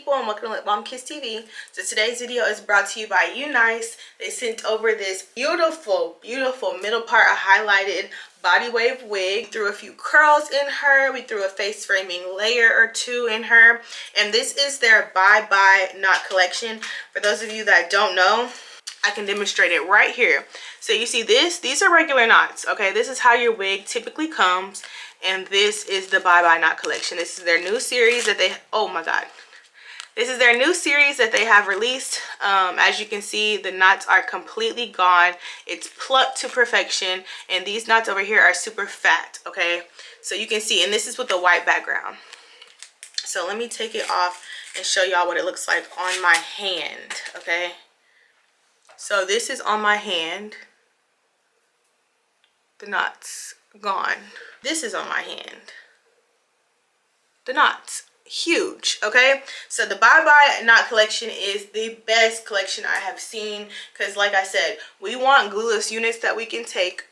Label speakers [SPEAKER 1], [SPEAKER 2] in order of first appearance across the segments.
[SPEAKER 1] people, and welcome to Lip Balm Kiss TV. So today's video is brought to you by Ft.Unice. They sent over this beautiful middle part, a highlighted body wave wig. Threw a few curls in her. We threw a face framing layer or two in her, and this is their Bye Bye Knot collection. For those of you that don't know, I can demonstrate it right here. So you see this, these are regular knots, okay? This is how your wig typically comes, and this is the Bye Bye Knot collection. This is their new series that they, oh my God. This is their new series that they have released. As you can see, the knots are completely gone. It's plucked to perfection, and these knots over here are super fat, okay? So you can see, and this is with the white background. So let me take it off and show y'all what it looks like on my hand, okay? So this is on my hand. The knots gone. This is on my hand. The knots huge, okay? So the Bye Bye Knot collection is the best collection I have seen, because like I said, we want glueless units that we can take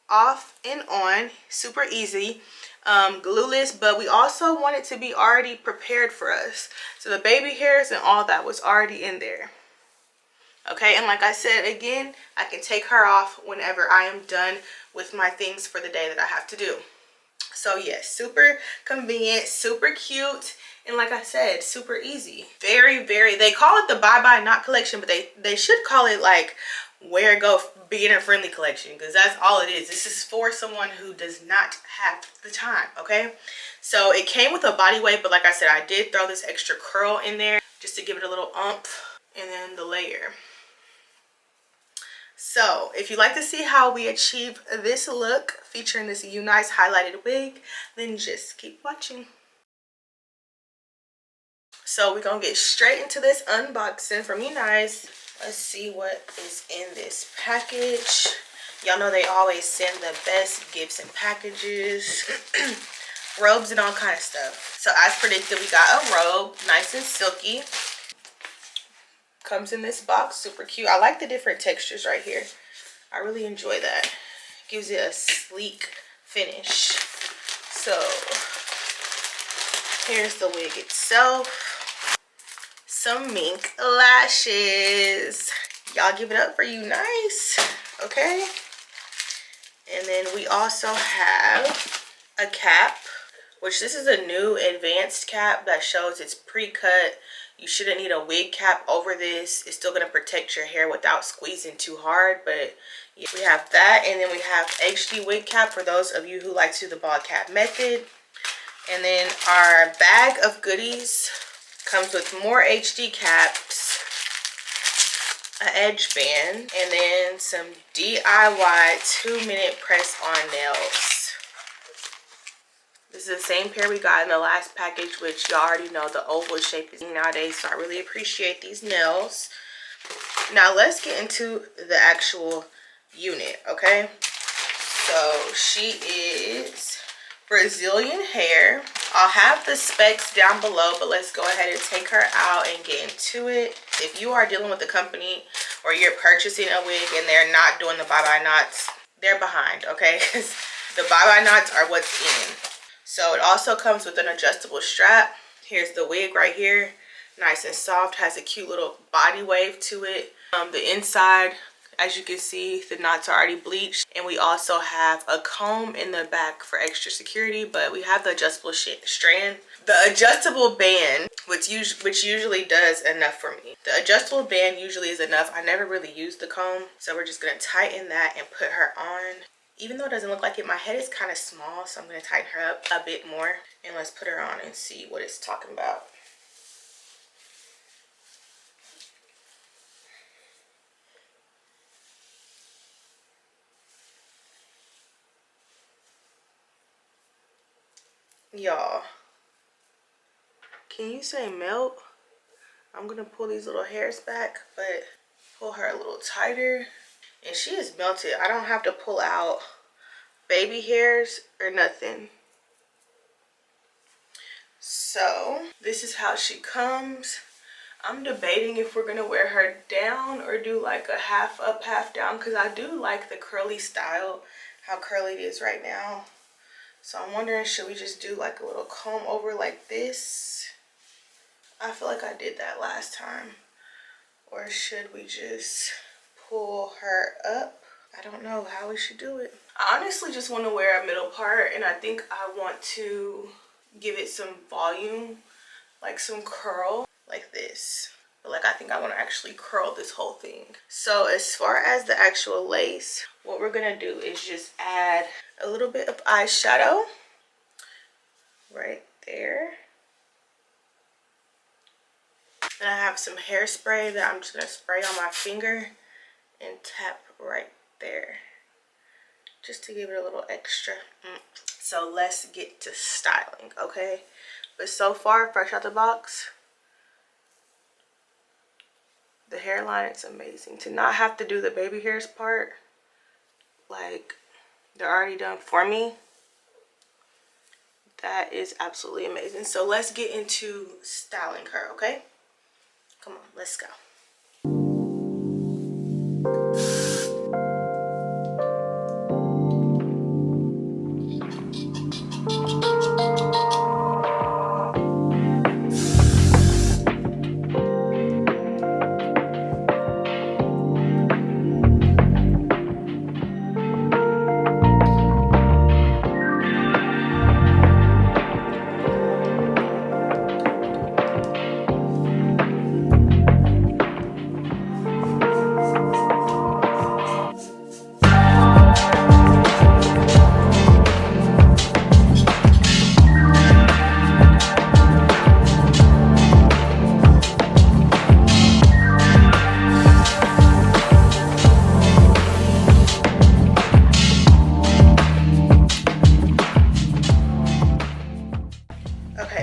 [SPEAKER 1] off and on super easy, glueless, but we also want it to be already prepared for us. So the baby hairs and all that was already in there. Okay, and like I said, again, I can take her off whenever I am done with my things for the day that I have to do. So yes, super convenient, super cute, and like I said, super easy. Very, they call it the Bye Bye Knot collection, but they should call it like Wear Go Beginner Friendly collection, because that's all it is. This is for someone who does not have the time, okay? So it came with a body wave, but like I said, I did throw this extra curl in there just to give it a little oomph, and then the layer. So if you'd like to see how we achieve this look featuring this Ft.Unice highlighted wig, then just keep watching. So we're gonna get straight into this unboxing from Ft.Unice. Let's see what is in this package. Y'all know they always send the best gifts and packages, robes and all kind of stuff. So as predicted, we got a robe, nice and silky. Comes in this box, super cute. I like the different textures right here. I really enjoy that. Gives it a sleek finish. So here's the wig itself. Some mink lashes. Y'all give it up for Ft.Unice, okay? And then we also have a cap, which this is a new advanced cap that shows it's pre-cut. You shouldn't need a wig cap over this. It's still going to protect your hair without squeezing too hard. But yeah, we have that. And then we have HD wig cap for those of you who like to do the bald cap method. And then our bag of goodies comes with more HD caps, an edge band, and then some DIY 2-minute press-on nails. This is the same pair we got in the last package, which y'all already know the oval shape is nowadays, so I really appreciate these nails. Now let's get into the actual unit, okay? So she is Brazilian hair. I'll have the specs down below, but let's go ahead and take her out and get into it. If you are dealing with a company or you're purchasing a wig and they're not doing the Bye Bye knots, they're behind, okay? Because the Bye Bye knots are what's in. So it also comes with an adjustable strap. Here's the wig right here. Nice and soft, has a cute little body wave to it. The inside, as you can see, the knots are already bleached. And we also have a comb in the back for extra security, but we have the adjustable strand. The adjustable band, which usually does enough for me. The adjustable band usually is enough. I never really use the comb, so we're just gonna tighten that and put her on. Even though it doesn't look like it, my head is kind of small, so I'm going to tighten her up a bit more. And let's put her on and see what it's talking about. Y'all, can you say melt? I'm going to pull these little hairs back, but pull her a little tighter. And she is melted. I don't have to pull out baby hairs or nothing. So this is how she comes. I'm debating if we're gonna wear her down or do like a half up, half down, because I do like the curly style, how curly it is right now. So I'm wondering, should we just do like a little comb over like this, I feel like I did that last time. Or should we just pull her up? I don't know how we should do it. I honestly just want to wear a middle part, and I think I want to give it some volume, like some curl, like this. But like I think I want to actually curl this whole thing. So as far as the actual lace, what we're gonna do is just add a little bit of eyeshadow right there. And I have some hairspray that I'm just gonna spray on my finger and tap right there, just to give it a little extra. So let's get to styling, okay? But so far, fresh out the box, the hairline is amazing. To not have to do the baby hairs part, like they're already done for me, that is absolutely amazing. So let's get into styling her, okay? Come on, let's go.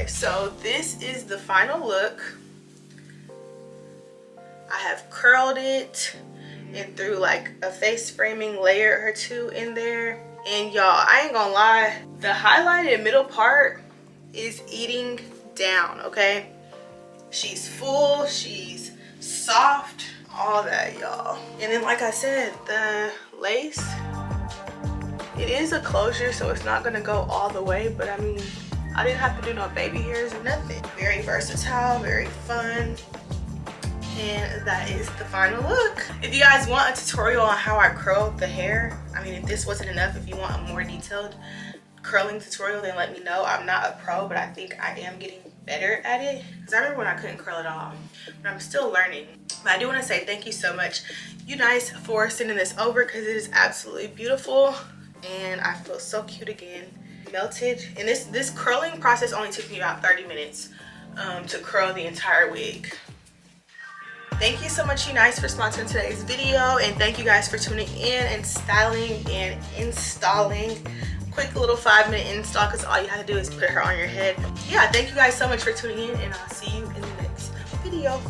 [SPEAKER 1] So this is the final look. I have curled it and threw like a face framing layer or two in there. And y'all, I ain't gonna lie, the highlighted middle part is eating down, okay? She's full, she's soft, all that, y'all. And then like I said, the lace, it is a closure, so it's not gonna go all the way, but I mean, I didn't have to do no baby hairs or nothing. Very versatile, very fun. And that is the final look. If you guys want a tutorial on how I curled the hair, I mean, if this wasn't enough, if you want a more detailed curling tutorial, then let me know. I'm not a pro, but I think I am getting better at it. Because I remember when I couldn't curl at all, but I'm still learning. But I do want to say thank you so much, Ft.Unice, for sending this over, because it is absolutely beautiful. And I feel so cute again. Melted. And this curling process only took me about 30 minutes to curl the entire wig. Thank you so much, Ft.Unice, for sponsoring today's video, and thank you guys for tuning in and styling and installing. Quick little 5-minute install, because all you have to do is put her on your head. Yeah, thank you guys so much for tuning in, and I'll see you in the next video.